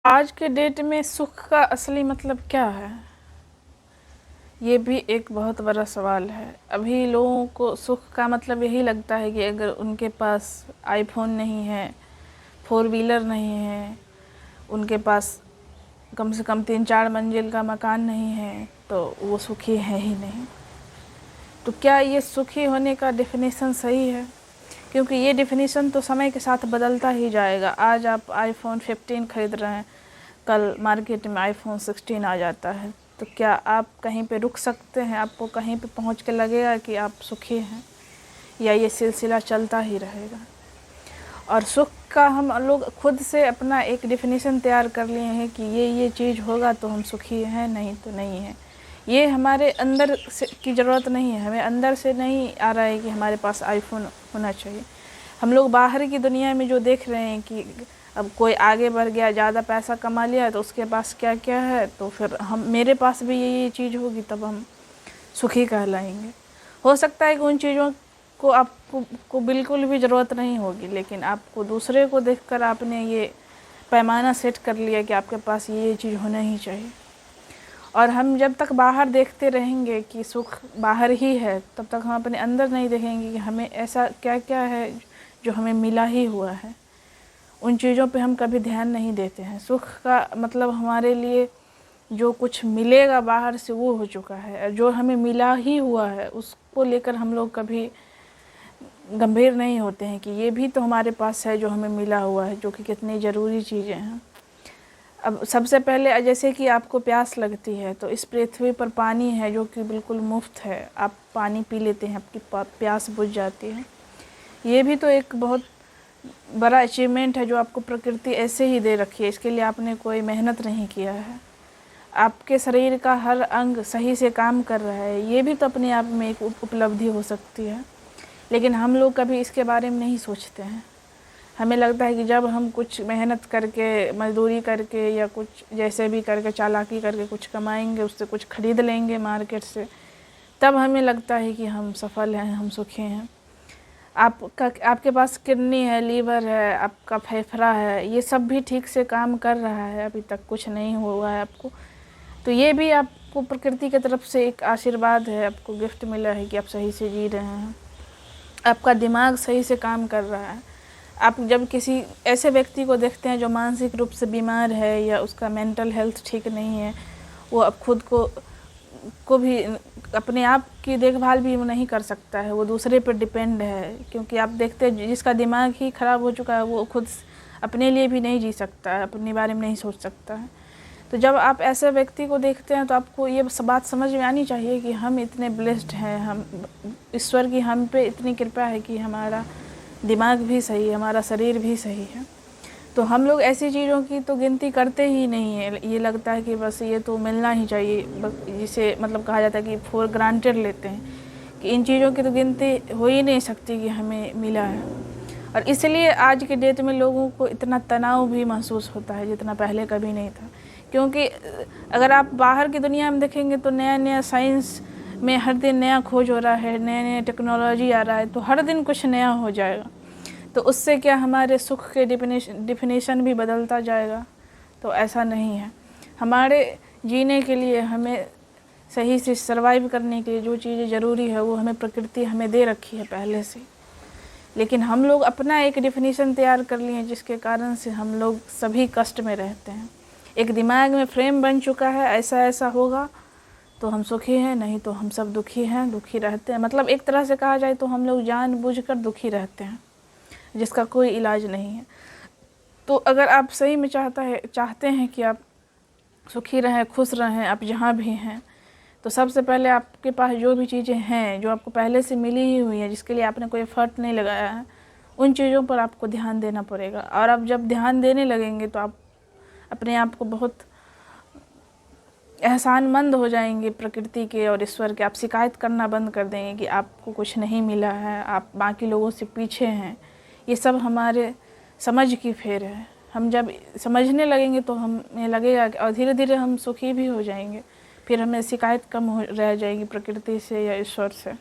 आज के डेट में सुख का असली मतलब क्या है? ये भी एक बहुत बड़ा सवाल है। अभी लोगों को सुख का मतलब यही लगता है कि अगर उनके पास आईफोन नहीं है, फोर व्हीलर नहीं है, उनके पास कम से कम 3-4 मंजिल का मकान नहीं है, तो वो सुखी है ही नहीं। तो क्या ये सुखी होने का डेफिनेशन सही है? क्योंकि ये डेफिनेशन तो समय के साथ बदलता ही जाएगा। आज आप आईफोन 15 खरीद रहे हैं, कल मार्केट में आईफोन 16 आ जाता है। तो क्या आप कहीं पे रुक सकते हैं? आपको कहीं पे पहुंच के लगेगा कि आप सुखी हैं, या ये सिलसिला चलता ही रहेगा? और सुख का हम लोग खुद से अपना एक डेफिनेशन तैयार कर लिए हैं कि ये चीज़ होगा तो हम सुखी हैं, नहीं तो नहीं है। ये हमारे अंदर से की ज़रूरत नहीं है। हमें अंदर से नहीं आ रहा है कि हमारे पास आईफोन होना चाहिए। हम लोग बाहर की दुनिया में जो देख रहे हैं कि अब कोई आगे बढ़ गया, ज़्यादा पैसा कमा लिया, तो उसके पास क्या क्या है, तो फिर हम मेरे पास भी ये चीज़ होगी, तब हम सुखी कहलाएंगे। हो सकता है कि उन चीज़ों को आपको बिल्कुल भी ज़रूरत नहीं होगी, लेकिन आपको दूसरे को देखकर आपने ये पैमाना सेट कर लिया कि आपके पास ये चीज़ होना ही चाहिए। और हम जब तक बाहर देखते रहेंगे कि सुख बाहर ही है, तब तक हम अपने अंदर नहीं देखेंगे कि हमें ऐसा क्या क्या है जो हमें मिला ही हुआ है। उन चीज़ों पे हम कभी ध्यान नहीं देते हैं। सुख का मतलब हमारे लिए जो कुछ मिलेगा बाहर से वो हो चुका है, और जो हमें मिला ही हुआ है उसको लेकर हम लोग कभी गंभीर नहीं होते हैं कि ये भी तो हमारे पास है जो हमें मिला हुआ है, जो कि कितनी ज़रूरी चीज़ें हैं। अब सबसे पहले जैसे कि आपको प्यास लगती है, तो इस पृथ्वी पर पानी है जो कि बिल्कुल मुफ्त है। आप पानी पी लेते हैं, आपकी प्यास बुझ जाती है। ये भी तो एक बहुत बड़ा अचीवमेंट है जो आपको प्रकृति ऐसे ही दे रखी है। इसके लिए आपने कोई मेहनत नहीं किया है। आपके शरीर का हर अंग सही से काम कर रहा है, ये भी तो अपने आप में एक उपलब्धि हो सकती है। लेकिन हम लोग कभी इसके बारे में नहीं सोचते हैं। हमें लगता है कि जब हम कुछ मेहनत करके, मजदूरी करके, या कुछ जैसे भी करके, चालाकी करके कुछ कमाएंगे, उससे कुछ खरीद लेंगे मार्केट से, तब हमें लगता है कि हम सफल हैं, हम सुखी हैं। आपके पास किडनी है, लीवर है, आपका फेफड़ा है, ये सब भी ठीक से काम कर रहा है, अभी तक कुछ नहीं हुआ है आपको, तो ये भी आपको प्रकृति की तरफ से एक आशीर्वाद है, आपको गिफ्ट मिला है कि आप सही से जी रहे हैं। आपका दिमाग सही से काम कर रहा है। आप जब किसी ऐसे व्यक्ति को देखते हैं जो मानसिक रूप से बीमार है, या उसका मेंटल हेल्थ ठीक नहीं है, वो अब खुद को भी अपने आप की देखभाल भी वो नहीं कर सकता है, वो दूसरे पर डिपेंड है। क्योंकि आप देखते हैं जिसका दिमाग ही ख़राब हो चुका है, वो खुद अपने लिए भी नहीं जी सकता है, अपने बारे में नहीं सोच सकता है। तो जब आप ऐसे व्यक्ति को देखते हैं, तो आपको ये बात समझ में आनी चाहिए कि हम इतने ब्लेस्ड हैं, हम ईश्वर की हम पे इतनी कृपा है कि हमारा दिमाग भी सही है, हमारा शरीर भी सही है। तो हम लोग ऐसी चीज़ों की तो गिनती करते ही नहीं है। ये लगता है कि बस ये तो मिलना ही चाहिए, जिसे मतलब कहा जाता है कि फॉर ग्रांटेड लेते हैं कि इन चीज़ों की तो गिनती हो ही नहीं सकती कि हमें मिला है। और इसलिए आज के डेट में लोगों को इतना तनाव भी महसूस होता है जितना पहले कभी नहीं था। क्योंकि अगर आप बाहर की दुनिया में देखेंगे तो नया नया साइंस में हर दिन नया खोज हो रहा है, नया नया टेक्नोलॉजी आ रहा है, तो हर दिन कुछ नया हो जाएगा। तो उससे क्या हमारे सुख के डिफिनेशन भी बदलता जाएगा? तो ऐसा नहीं है। हमारे जीने के लिए, हमें सही से सर्वाइव करने के लिए जो चीज़ें ज़रूरी है वो हमें प्रकृति हमें दे रखी है पहले से। लेकिन हम लोग अपना एक डिफिनेशन तैयार कर लिए हैं, जिसके कारण से हम लोग सभी कष्ट में रहते हैं। एक दिमाग में फ्रेम बन चुका है, ऐसा ऐसा होगा तो हम सुखी हैं, नहीं तो हम सब दुखी हैं, दुखी रहते हैं। मतलब एक तरह से कहा जाए तो हम लोग जानबूझकर दुखी रहते हैं, जिसका कोई इलाज नहीं है। तो अगर आप सही में चाहते हैं कि आप सुखी रहें, खुश रहें, आप जहाँ भी हैं, तो सबसे पहले आपके पास जो भी चीज़ें हैं, जो आपको पहले से मिली ही हुई हैं, जिसके लिए आपने कोई एफर्ट नहीं लगाया है, उन चीज़ों पर आपको ध्यान देना पड़ेगा। और आप जब ध्यान देने लगेंगे तो आप अपने आप को बहुत एहसानमंद हो जाएंगे प्रकृति के और ईश्वर के। आप शिकायत करना बंद कर देंगे कि आपको कुछ नहीं मिला है, आप बाकी लोगों से पीछे हैं। ये सब हमारे समझ की फेर है। हम जब समझने लगेंगे तो हमें लगेगा कि, और धीरे धीरे हम सुखी भी हो जाएंगे। फिर हमें शिकायत कम हो रह जाएगी प्रकृति से या ईश्वर से।